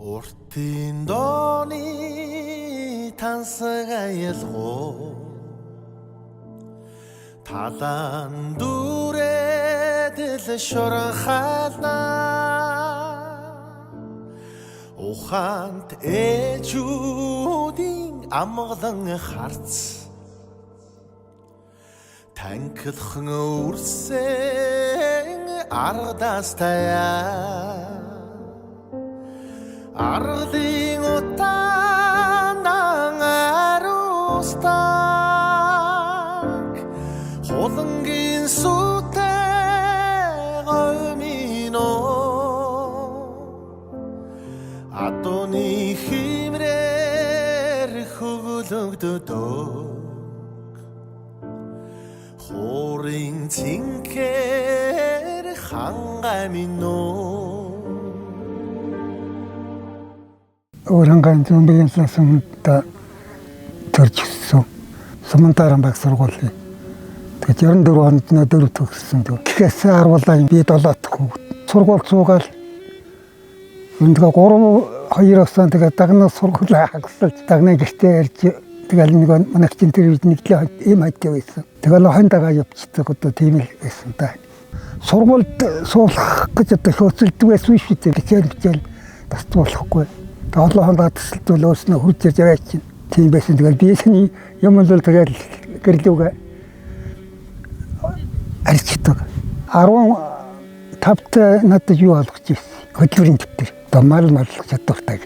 Уртын дооны тансаг аялгуу талан дүрээд л шорхална ухаант ээжүүдийн амгалан харц танхилхан үрсэн аргадаас таяа Arlin utaanan arustak Холонгын сүтэй гомино Адоны химрэр хөвлөгдөдөг Хорин цинкэр хангамино Урангаан зүүнбигийн сумда төрчихсөн. Сумантаран баг сургуулийн. Тэгээд 94 онд нөө 4 төгссөн. Гэхээс 10 улаан би 7 дахь хүүхэд. Сургууль суугаад энэ 3-2 осон тэгээд дагнаа сургуулаа хагсалж дагнаа гэртээ ирж тэгээд нэг манайчин тэр үед нэглээ ийм хайтай байсан. Тэгээд хондагаа явчихдаг одоо тийм л байсан та. Сургуульд суулгах гэж одоо хөөцөлдөг байсан шүү дээ. Хичээл тасцуулахгүй. Олон хондоо төсөлтөл өөрснөө хурж ирж байгаа чинь тийм байсан. Тэгээд биесний юм бол тэгээд гэрлүүгээ арчдаг. 15-т надад юу олгож ирсэн. Хөдөлмөрийн төвтөр. Домал маллах чадвартай.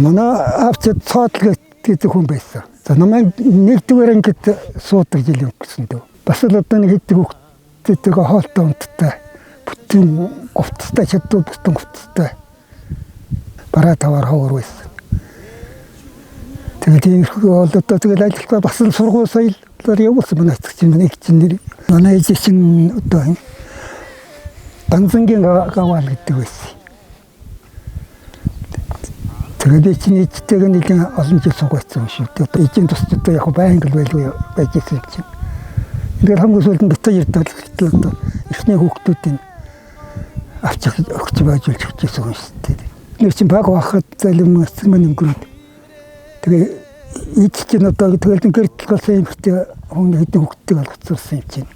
Манай авчид цоодлог гэдэг хүн байсан. За намайг нэгдүгээр ангид суудаг жил өнгөрсөн дөө. Бас л одоо нэг хэдэг хүүхдтэйгээ хоолтой унттай. Бүтэн говцтой чадвар бүтэн говцтой. Бараа тавар ховор байсан. Тэгээд ийм бол одоо тэгээд ажиллахгүй бас л сургууль соёлоор явуулсан манай чинь нэг чинь нэр. Манай ээж чинь одоо Танзангийн гаваал гэдэг байсан. Тэгээд чинь эцтэйг нэгэн олон жил суугацсан шүү дээ. Эцэг тусдаа яг байнг л байлгүй байж ирсэн чинь. Тэгээд хамгийн сүүлд нь дотор ирдэг л эхний хүүхдүүдийн авч өгч байж хэлчихсэн юм шүү дээ. Нэр чинь баг бахад залим мань өнгөрөөд. Тэгээд эцэг чинь одоо тэгээд гэртэл голсон юм ихтэй хүн хэдэн хүүхдтэй болгоцсон юм чинь.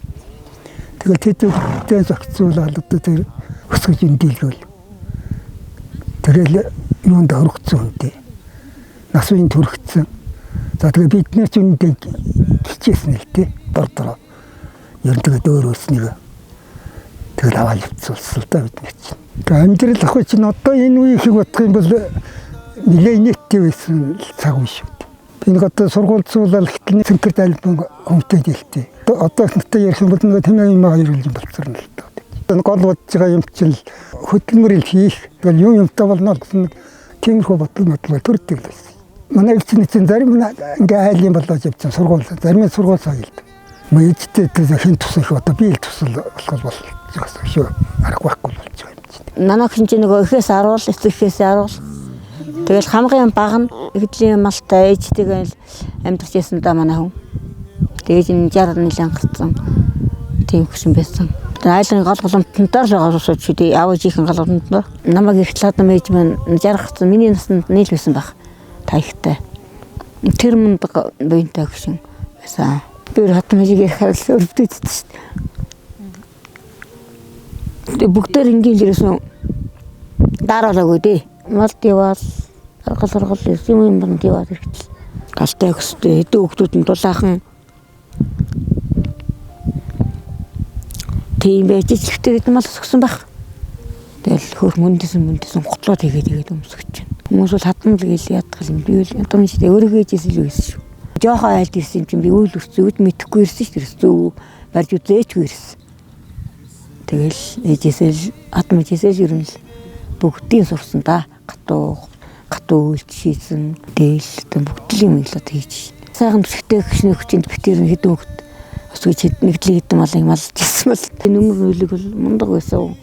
Тэгээд тэдтэй зохицуулаад одоо тэр өсгөж эндийлгөл. Тэгэл юунд хөрөгцсөн үнтэй. Нас үеийн төрөгцсөн. За тэгээ бид нэр ч үнтэй хичээсэн л дээ. Дордороо. Ер нь тэгээд өөр өснийгөө. Тэгээд аваад явцуулсан л да бид нар чинь. Тэгээ амьдрал ахгүй чинь одоо энэ үеийг их бодох юм бол нэлээд нийттэй байсан цаг үе шүү дээ. Би нэг одоо сургууль цуулал хэтэл цэнхэр альбом хүмтэй дэлтэй. Одоо ихтэй ярих юм бол нэг тэмээ юм хоёр жил болцсон л да. Энэ гол бодож байгаа юм чинь хөдөлмөрийг хийх. Тэгэл юмтай болно гэсэн тиймэрхүү бодлого төрдөг л байсан. Манай чинь зарим ингээ айл юм болоод явсан сургууль. Зарим сургууль соёлд. Мээжтэй хин тусах одоо би л тусал болох бол шүү. Аргагүй болж байгаа юм чинь. Манай хүн чинь нөгөө ихээс аруул, эцэгхээс аруул. Тэгэл хамгийн бага нь ихдлийн малтай ээжтэйгээ амьдарч байсан да манай хүн. Тэгээд энэ 60 жилийн гарсан. Тийм хөшин байсан. Айлын гол голомтноор л байгаа шүү дээ. Аваа жихэн голомтноор. Намайг ихтлээд мэж маань жаргацсан. Миний насанд нийлвэсэн баг. Та ихтэй. Тэр мунд буйнтай гүшин байсан. Би хатмажиг харсан өвдөдсөн шүү дээ. Бүгдээр ингийн жирсэн дараалаагүй дээ. Малт яваад аргал юм банд яваад ирэхтэл. Галтай өстэй хэдэн хүүхдүүд нь дулаахан тийм байж ихтэй гэдэг мал өсгсөн байх. Тэгэл хөр мөндөсөн готлоод тэгээд өмсгөж байна. Хүмүүс бол хатан л гээл ядах юм. Би бол одоо минь өөрийгөө ээжээс илүү байсан шүү. Жохоо айлд ирсэн чинь би үйл өсцөөд мэдэхгүй ирсэн шүү дээ. Зөв барьж үзээчгүй ирсэн. Тэгэл ээжээсээ л хатмажээсээ л ер нь бүгдийг сурсан да. Гатуу үйлч шийдсэн. Дээл бүгд л юм л одоо хийж. Сайхан төсөгтэй гişний хүчинд битэр хэдэн хөлт гэж нэгдлийг хэдэн мал малж ирсэн бол нөмөр нүлэг бол мундаг байсан.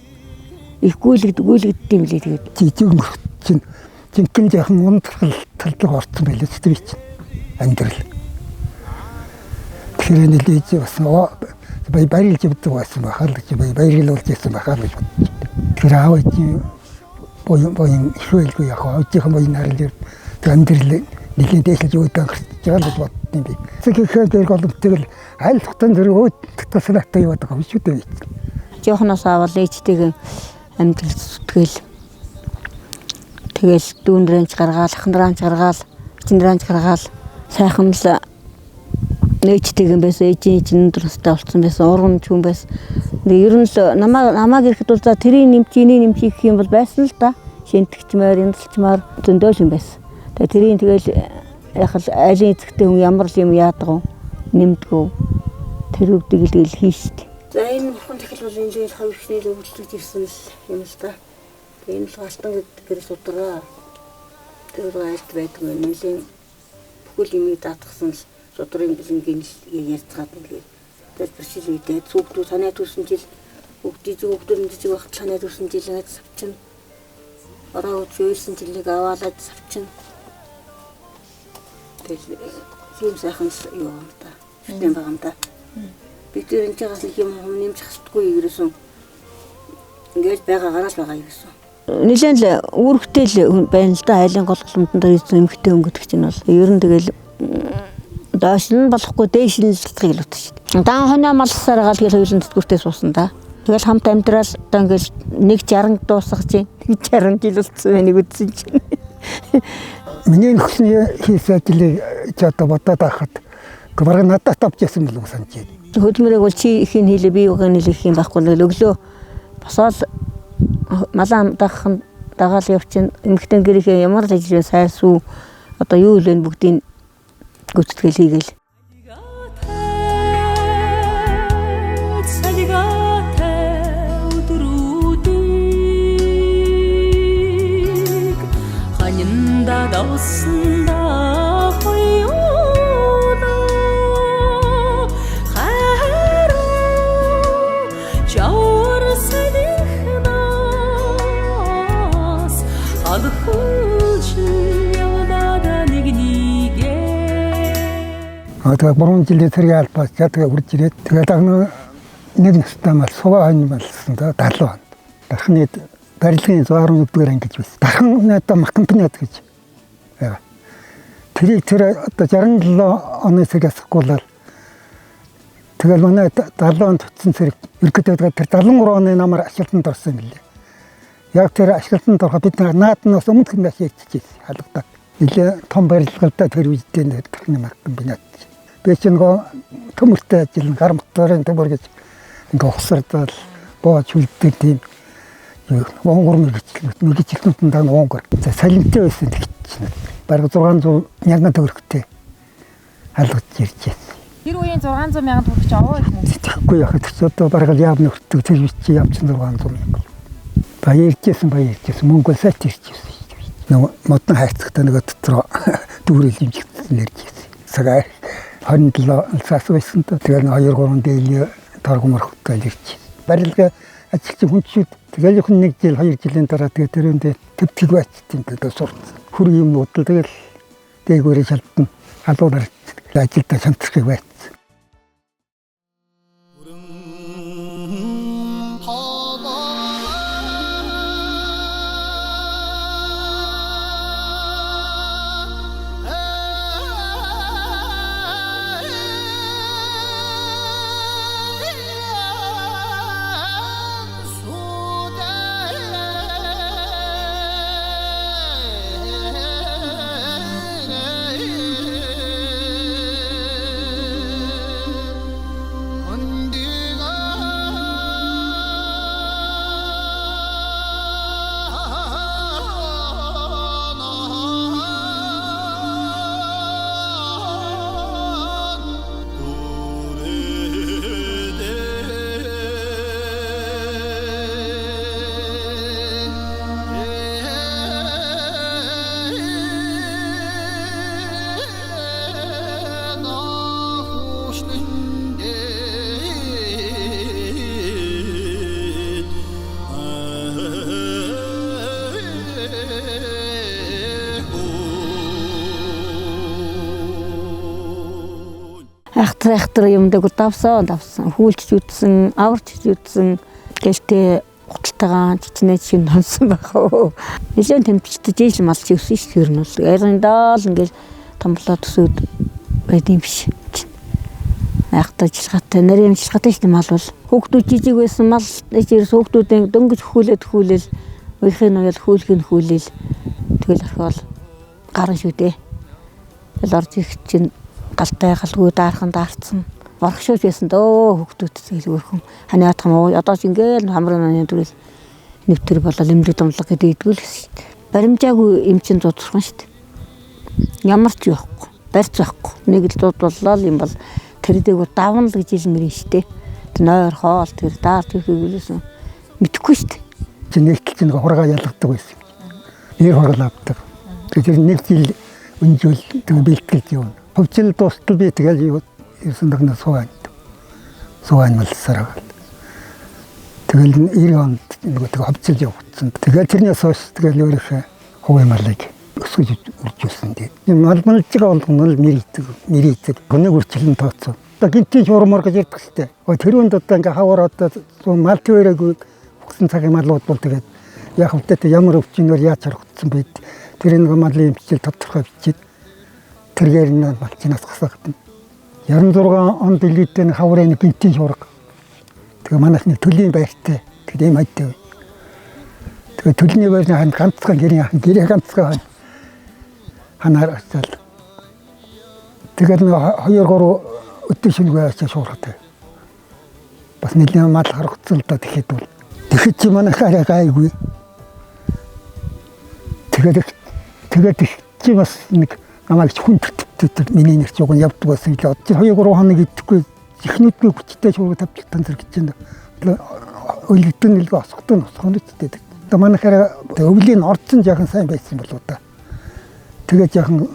Их гүйлэгддэм билээ тэгээд. Жижиг мөрт чинь жинхэнэ яхан ундрал талдаг орцсон байлээ ч тийм чинь амьдрал. Тэгэхээр нэлээд бас баярлж явдаг байсан бахал гэж баярлуулж байсан бахал гэж бодчих. Тэр аавч боён ихвэлгүй яг аавчийн боён харил амьдрал нэлээд дэхлэж өөдөө гарч байгаа гэж бодсон юм би. Тэгэхэд тэр голомтгөл аль хотон зэрэг өөдөлтөөс натаа яваад байгаа юм шүү дээ. Жохноос авал ээжтэйг амьдрал зүтгэл. Тэгэл дүүнрэнч гаргаал, ахнараач гаргаал, эчнэраач гаргаал сайхан л нээжтэйгэн байсан, ээжийн чинь дурстай болсон байсан, урган ч хүн байсан. Ер нь л намайг ирэхэд бол за тэрийн нэмчиний нэмчих гэх юм бол байсан л да. Шинтгчмээр, эндэлчмээр зөндөө юм байсан. Тэгээ тэрийн тэгэл яг л айлын эзэгтэй хүн ямар л юм яадаг вэ? Нэмдгөө. Тэр үгдийг л хийштэй. За энэ бүхэн тэгэл бол энэ л хоёр ихний л өвлөж ирсэн юм л да. Тэгээ энэ л галтан гэдгээр судраа. Тэр айлт байдаг юм нэлийн бүхэл юмыг даатгсан л судрын бэлэнгийн ярьцгаад ингээд дэлбэршил үедээ зүгдүү санаа төрсөн жил хүүхдүүд мэдчих байх санаа төрсөн жил ингээд савчин ороо үзүүлсэн жилиг аваалаад савчин тэгэл юм сайхан юу юм та хэвэн байгаа юм да бид тэр энэ чагаас нэг юм нэмж хасдаггүй ерөөсөн ингээд байгаагаараа л байгаа ерөөсөн нэлээд л үүрэгтэй л байна л да айлын голголомтонд ирсэн эмхтэй өнгөдөг чинь бол ер нь тэгэл доош нь болохгүй дээш нь зүтгэх л утга шүү дээ. Дан хоноо малсаар гал гэл хоёулын зүтгэртээ суусан да. Тэгэл хамт амьдрал одоо ингээл 160 дуусгах чинь 60 жил болсон байныг үзсэн чинь. Миний нөхцөний хийсэн ажлыг ч одоо бодоод байхад бараг надад тавьчихсан л санаж байна. Хөдөлмөрийг бол чи ихийн хийлээ би юугаар нийлэх юм байхгүй нэг өглөө босоод малаа дагах дагаал явчин эмхтэн гэрийнхээ ямар л ажил вэ сайн сүү одоо юу вэ бүгдийг гүйцэтгэл хийгээл. Тэгээ 3 жилийн цэргийн албаас тэгээ үрж ирээд тэгээ дагна нэг настай мал суваа хань малсан да 70 онд. Дархны барилгын 111-р анги гэж байсан. Дархан надаа макампниад гэж. Яа. Тэрийг тэр одоо 67 оны цэргээс гуулаад тэгэл манай 70 онд утсан цэрэг ерөөдөө тэр 73 оны намар ашиглалтанд орсон юм лээ. Яг тэр ашиглалтанд ороход бид нааднаас өмнөх нь хийчихсэн хаалгадаг. Нилээ том барилгалтай тэр үедээ дархны макампниад. Би чинь төмөртэй ажил гар моторын төмөр гэж ингээ ухсардал бооч үлддэг тийм вонгор мэргэжлүүд даан вонгор. За салинтай байсан тэгчихнэ. Бараг 600 мянган төгрөгтэй алгаж ирж байсан. Тэр үеийн 600 мянган төгрөг ч аваа юм уу? Тэгэхгүй яхад ч одоо бараг яав нөхдөг тэр чи явчихсан 600 мянга. Баяржсэн мөнгө сайт ирчихсэн шүү дээ. Модон хайцагтай нэг дотроо дүүрэл имжигдсэн ирчихсэн. Цагаа 27 цаас байсан та тэгэл 2-3 дээл таргумархтай ирчих. Барилга ажилчин хүнчүүд тэгэл хүн 1 жил 2 жилийн дараа тэгээ тэрөндөө төвтг байцсан гэдэг сурсан. Хүр юмнууд л тэгэл дээгүүрээ шалтан халуунаар ажилдаа шантархыг байцсан. Айхтар юмдаг давсан. Хүлж үтсэн, аварч үтсэн. Гэлтэй гуталтайгаа чичнээ чинь хонсон байх уу. Нэлээд тэмцэлтэй жийл малч өсөн ш тэр нь бол. Яриндаа л ингээл томлоо төсөөд байд юм биш. Айхтар жилгатай нарийн жилгатай ш мал бол. Хүүхдүүд жижиг байсан мал ижээс хүүхдүүдийн дөнгөж хүүлээл өөрхийн уял хүүлээл тэгэл орхиол гарan шүү дээ. Тэгэл орж ирэх чинь галтай галгүй даархан даарцсан. Орхшууж байсан дөө хүүхдүүд тэгэл өөрхөн хань яатах юм уу одоо ч ингээл хамрын дүрэл нэвтэр болол эмнэлэг домлог гэдэг идвэл шүү дээ. Баримжаагүй юм чин дуудсан шүү дээ. Ямар ч явахгүй барьц байхгүй нэг л дуудваллаа юм бол тэр дээгүү давна л гэж хэлмэрэн шүү дээ. Нойр хоол тэр даарч ихэвлээсэн мэдхгүй шүү дээ. Нэгтэл чинь хургаа ялгадаг байсан. Нэр хурал авдаг. Тэгэхээр нэг жил өнжил бэлтгэлж явна. Хөвчл дуустал би тэгэл ерсөн дагнаас сууан малсараа. Тэгэл 90 онд нэг хөвчл явагдсан. Тэгээд тэрнээс хойш тэгэл өөрийнхөө хувийн малыг өсгөж үржүүлсэн дээ. Малчгаа болгоно л мэрийдэг. Гоныг үрчлэн тооцоо. Одоо гинтийн шуурмор гэж ярьдаг шүү дээ. Тэрүүнд одоо ингээ хавар одоо мал твэрэг өгсөн цагийн малууд бол тэгээд яг хөвдөд ямар өвчнөөр яаж харагдсан байд. Тэр нэг малын эмчил тодорхой бичээд тэргээр нь малчнаас гасагдана. 96 онд илүүдтэй хаврын гинтийн шуурга. Тэгээ манайх нэг төлийн байртай. Тэгээд ийм хайтай. Тэгээд төлний байрны хан ганцхан гэрээ ганцхан ханаар очил. Тэгээд 2-3 өдөр шүлгээ очиж шуургатай. Бас нэлийн мал харагдсан л да тэгэхэд бол тэгэхэд чи манай хараа гайгүй. Тэгээд чи бас нэг намайг хүн төтөд миний нэр чуг нь явдаг байсан л одоо 2-3 хоног идэхгүй ихнүүдгүй хүчтэй шуурга тавьчихсан зэрэг гэж байна. Өлөгдөн нэлгээ осготой нусхоночтэй. Одоо манай хараа өвлийн орцсон жаахан сайн байсан болоо та. Тэгээд жаахан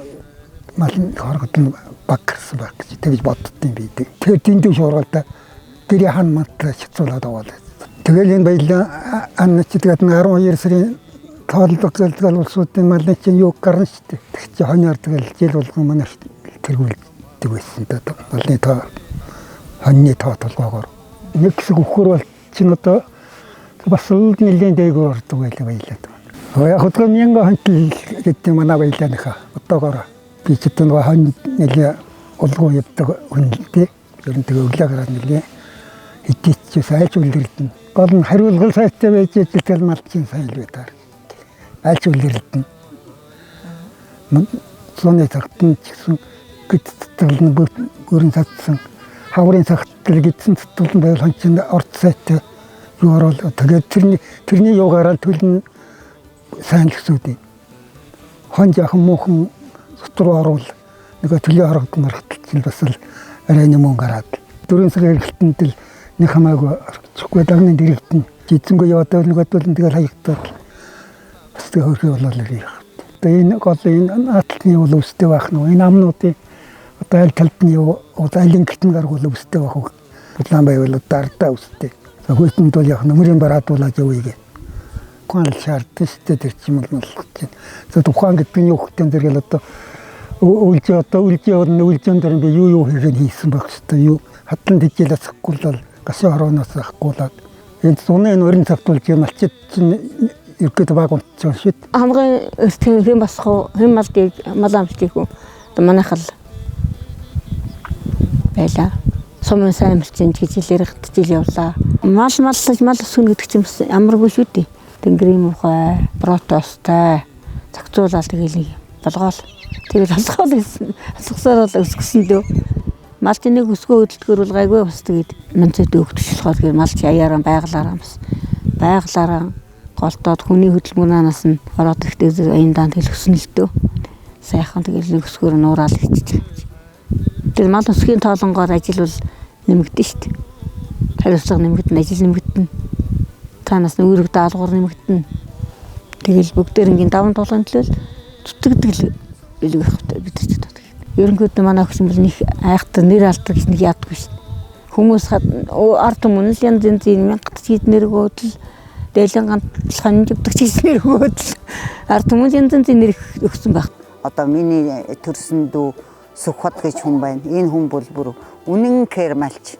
мал хоргод баг гэсэн баг гэж тэгж боддtiin би. Тэгээд дэндүү шуургалтай гэрээ хан мантраа шицуулаад аваад. Тэгэл энэ баялаа анч тэгээд 12 сарын тоолдог зэлтгэл улсуудын малын чинь юу гарна шүү дээ. Тэг чи хоньор тэгэл жил болгон манай тэргүүлдэг байсан да. Малны тоо хоньны тоо толгоогоор нэг хэсэг өхөр бол чинь одоо бас л нэлийн дээгүүр ордог байлаа. Яг хөдөө 1000 хонтл гэдэг манай баялаа нөхө одоогоор би ч одоо нэг хонь нэлээ улгуу явдаг хүнтэй. Ер нь тэгээ өглөө гараад нэлээ хитээч сайж үлдэрдэн. Гол нь хариулгал сайтай байж ижил малчин сайн л байдаг. Альч үлдэрдэн. Зоны цагтан ч гэсэн гэтэл нь бүрэн цацсан хаврын цагтл гэдсэн цэцлэн байвал хончин орц сайтай юу орол тэгээд тэрний юугаараа төлн сайн л гэсүүдээ. Хон жаахан муухан сот руу орвол нөгөө төлөө харагдмаар хэтэлцэл бас л арай юм гараад 4 сарын эргэлтэнд л нэг хамаагүй орчихгүй дагны дэрэгдэн жидсэнгүй яваад нөгөө төлн тэгэл хаягдаад бас тэг хөрхий болол ирэх. Тэгээ энэ гол энэ наатны бол өстэй байх нь энэ амнуудын одоо аль талдны одоо алин гитэн гаргуул өстэй байх уу. Улаан байвал дардаа өстэй. Хөөтөнд бол яг нөмрийн бараадуулаад явъя гэ. Ухаан шаардсан шүү дээ тэр чим бол чинь. За ухаан гэдэг нь юу хөтөн зэрэгэл одоо үлжийн дээр би юу хийх хийсэн байх шүү дээ. Юу хадлан тэжээлээс ахгүй л гашаа орооноос ахгуулаад энэ зуны нөрийн цагтуулж юм алчид чинь ерөөд баг унтчихсан шүү дээ. Хамгийн хэм басах хэм малдыг мал амтыг үү. Одоо манайх л байла. Сумын сайн амтчин гэж хэлээр хатжил явлаа. Мал өсгөн гэдэг чинь бас ямаргүй шүү дээ. Тэнгэрийн мухай, протостай цагцуулаад тэгээл болгоол. Тэгээд алсгаал гэсэн. Алсгасаар бол өсгсөн дөө. Малч нэг өсгөө хөдөлгөөр бол гайгүй бас тэгээд манцэд өгдөжлөхөд гээд малч аяараа байгалаараа голтоод хүний хөдөлмөрнаас нь ороод ихтэй аян даанд хэлсэн л дөө. Сайхан тэгээд нэг өсгөөр нуураад иччих. Тэгээд мал өсгийн тоолонгоор ажил бол нэмэгдэн шүү дээ. Хариуцлага нэмэгдэн, ажил нэмэгдэн. Танаас үүрэг даалгавар нэмэгдэн. Тэгэл бүгдээр ингийн даван тулгын төлөөл зүтгэдэг л илүү их бид ч боддог. Ерөнхийдөө манай өгсөн бол нэг айхтар нэр алдар гэж нэг яадаггүй шүү дээ. Хүмүүс ард түмэн л янз янзын мянгат чийднэр өгөөдөл дээлэн ганцхан живдэг чийднэр өгөөдөл ард түмэн янз янзын нэр өгсөн байх. Одоо миний төрсөн дүү Сүхбат гэж хүн байна. Энэ хүн бол бүр үнэнхээр малч.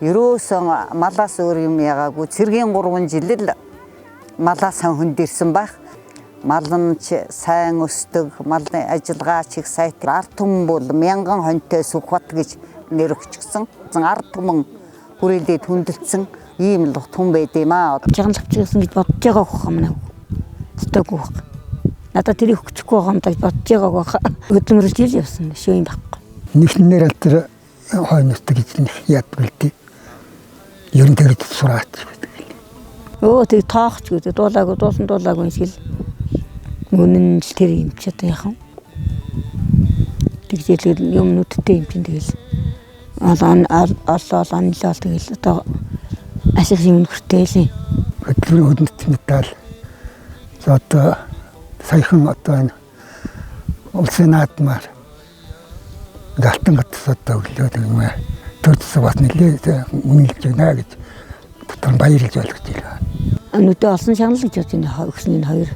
Ерөөсөн малаас өөр юм ягаагүй цэргийн 3 жил л малаас хөндөрсөн байх. Мал нь сайн өсдөг, малын ажиллагаач их сайтар. Ард түмэн бол мянган хонтой Сүхбат гэж нэр өгчихсөн. Ард түмэн хүрээлээд хүндэлсэн ийм л хүн байд юм аа. Жаганлавч гэсэн гэж бодож байгаа хөх юм наа. Стоггүй. Надад тэрийг өгчихгүй байгаа юм даа бодож байгааг баха. Өдөрмөрлж ил явсан шүү юм байхгүй. Нэгнээр аль хойностой гэж нэг яадгүй л дээ. Ер нь тэгээд сураач гэдэг. Тэг тоохч гэдэг дуулаагүй дуулаагүй шиг л үнэн л тэр юм ч одоо яхан. Тэгжэл юм нүдтэй юм чинь тэгэл олол анлал тэгэл одоо ашиг юм нөхөртэй л. Хөдөлгөөний хөдөлмөрт медаль. За одоо саяхан одоо энэ улсын наадмаар галтан гатс одоо өглөөд юм аа. Төрдсөн бас нэлээд үнэлж байна гэж дотор баярлж ойлгож байна. Нүдэ олсон шагнал гэж бодож байна. Өгсний хоёр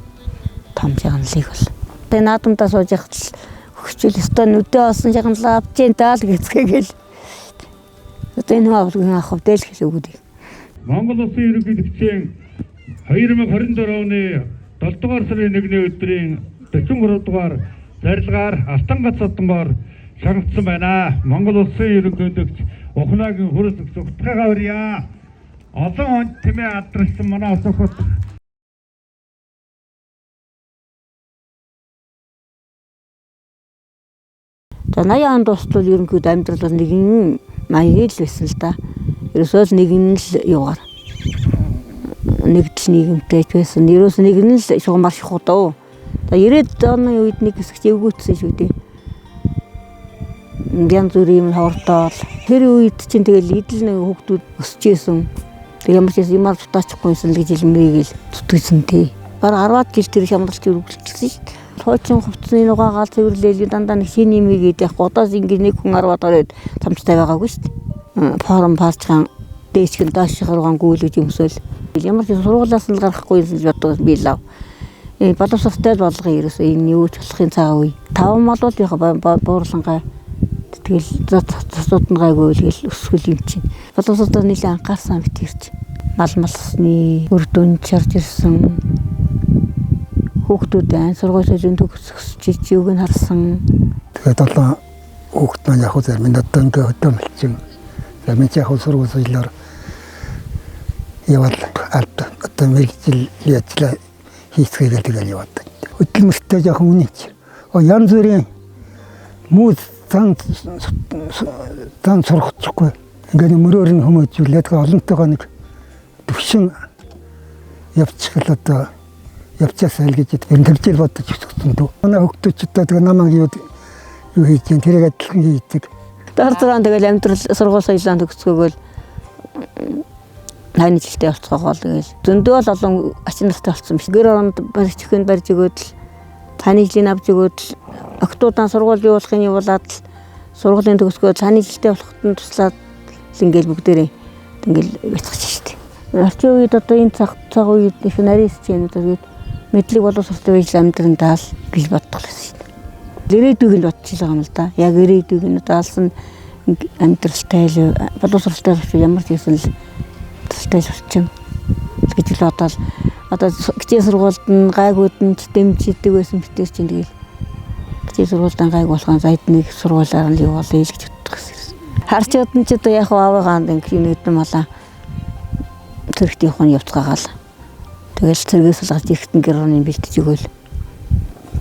том шагналыг бол. Тэгээ наадамдаа сууж яхад л хөгчөл өстой нүдэ олсон шагналаа авч जैन даал гэцгээгээл. Одоо энэ хавлын ах дээл хэлээ өгдөг. Монгол Улсын ерөнхийлөгчийн 2024 оны 7 дугаар сарын 1-ний өдрийн 43 дугаар зарилгаар Алтангат содонгоор шагнагдсан байна. Монгол Улсын ерөнхийлөгч Ухлагийн хүрээс зүгтгайгаа өрье. Олон хонд тэмээ алдарсан манай Сүхбат. За 80 онд дуустал ерөнхийд амьдрал бол нэгэн маяг л байсан л да. Ерөөсөө нэгэн л юугаар нэгдэл нийгэмтэй байсан. Ерөөсөө нэгэн л шугамар шахуу. За 90-ад оны үед нэг хэсэг эвгүүцсэн шүү дээ. Янз бүрийн хавартал. Тэр үед чинь тэгэл идэл нэг хүүхдүүд өсөж исэн. Тэг ямар ч юмар тутаачгүйсэн л гэж илмээгэл зүтгэсэн тий. Бараг 10-аад жил тэр хямралч үргэлжилсэн шүү дээ. Хуучин хувцсны нугаагаал цэвэрлээл дандаа нэг шин юм ийгээд яг одоос ингэ нэг хүн 10-аад ороод тамчтай байгаагүй шүү дээ. Форум пасчхан дээшгэн даашхаргаан гүйлгэж юмсөөл. Ямар ч сургуулиас нь гарахгүй юм л боддог би лав. Боловсролтой болгоо ерөөсөө энэ юу ч болохын цаа үе. 5 мал бол яг буурлангаа тэгэл засууд нь гайгүй л өсгөл юм чинь. Боловсролтой нэлээд анхаарсан битэрч. Малсны өрдөн чарж ирсэн. Хүүхдүүд сургуулийн төгсөж юуг нь харсан. Тэгээд одоо хүүхд маань яг зэрэг минь одоо ингээ хөдөөмөлчин. За минь яг сургуулиар явал одоо мэрэгжил яачлаа хийсгээл тэгэл яваад. Хөдөлмөртэй жоохон үнэнч. Янз бүрийн муу зан сурахчихгүй. Ингээ мөрөөр нь хүмүүжүүлээд олонтойгоо нэг төвшин явчихлаа одоо явцаас айл гэж энэ төржил бодож өгсөн дөө. Манай хөгтөчтэй тэгээ намайг юу хийж чинь тэрийг адилхан хийдэг. Дардраа тэгэл амьдрал сургууль соёлын төгсгөөгөл таны жилтэй болцоогоо л тэгэл зөндөө л олон ачин нартай болсон биш. Гэр оронд барьж өгөхөнд барьж өгөөд л таны жилийн авч өгөөд л октоудаан сургууль явуулахын явуулаад л сургуулийн төгсгөө таны жилтэй болоход нь туслаад л ингээл бүгдээрээ ингээл бяцчих штеп. Орчин үед одоо энэ цаг үед их нарийн систем гэдэг мэдлэг боловсролтой байж амьдрандаа л гэж боддог л шүү дээ. Ирээдүйг нь бодчих байгаа юм л да. Яг ирээдүйг нь даалсан амьдралтай л боловсролтой ямар ч юм л тустай болчихно гэж л бодоод одоо гişээ сургуульд нь гайгууд нь дэмждэг байсан битэр чинь тэгэл гişээ сургуульд гайг болохын зайд нэг сургуулиар нь явуулъя л гэж боддог гэсэн. Харчууд нь ч одоо яг аваагаанд ингэ нэгдэн малаа төрхт явах нь явцгаагаал. Тэгэл цэргээс сулгаж ирэхтэн гэр орны бэлтэж өгөөл.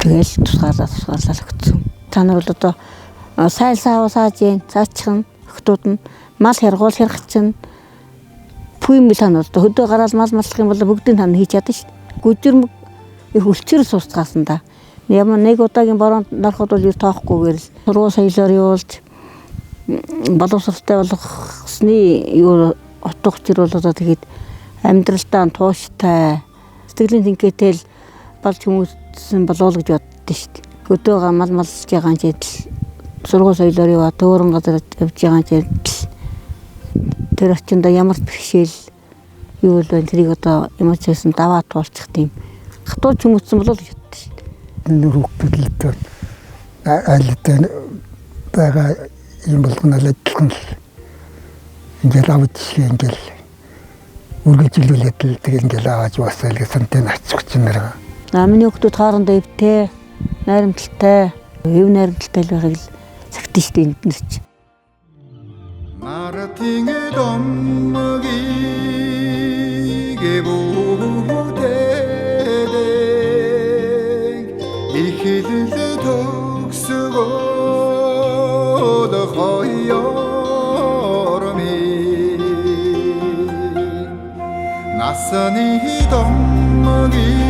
Тэгэл тусгаарлаа өгсөн. Та нар бол одоо сайл саав сааж ийн цаачихна хтууд нь мал хэргуул хэрхчин пүмэл тань одоо хөдөө гараад мал маллах юм бол бүгдийг тань хийж чадна шүү дээ. Гүжирмэг их үлчээр суусгаасан да. Ямар нэг удаагийн бороонд нарахад бол тоохгүйгээр л сургууль соёлоор явуулж боловсролтой болгосны юу утга учир бол одоо тэгээд амьдралдаа тууштай сэтгэлийн тэнхээтэй л болж хүмүүсэн болов гэж боддоо шүү дээ. Хөдөөгөө мал малж байгаа юм чидэл сургууль соёлоор яваа төөрөн газар явж байгаа юм чидэл тэр очиндоо ямар бэрхшээл юу л байна тэрийг одоо ямар ч байсан даваа туулчих тийм хатууч хүмүүсэн болов гэж боддоо шүү дээ. Энэ хүүхдүүд айлтай байгаа юм болгоно л адилхан л ингээл авч шиг ингээл үргэлжлүүлээд л тэгэл ингээл аваад яваасаа л сантай нацчих чинь нэр. Намны хүмүүс хоорондоо өвтэй, найрамдалтай, өв найрамдалтай л байгааг л цагтэн штэ энд нар чи. Маратинг доммогийг бүтэдэг ихэл төгсгөл хоёрми насны доммогийг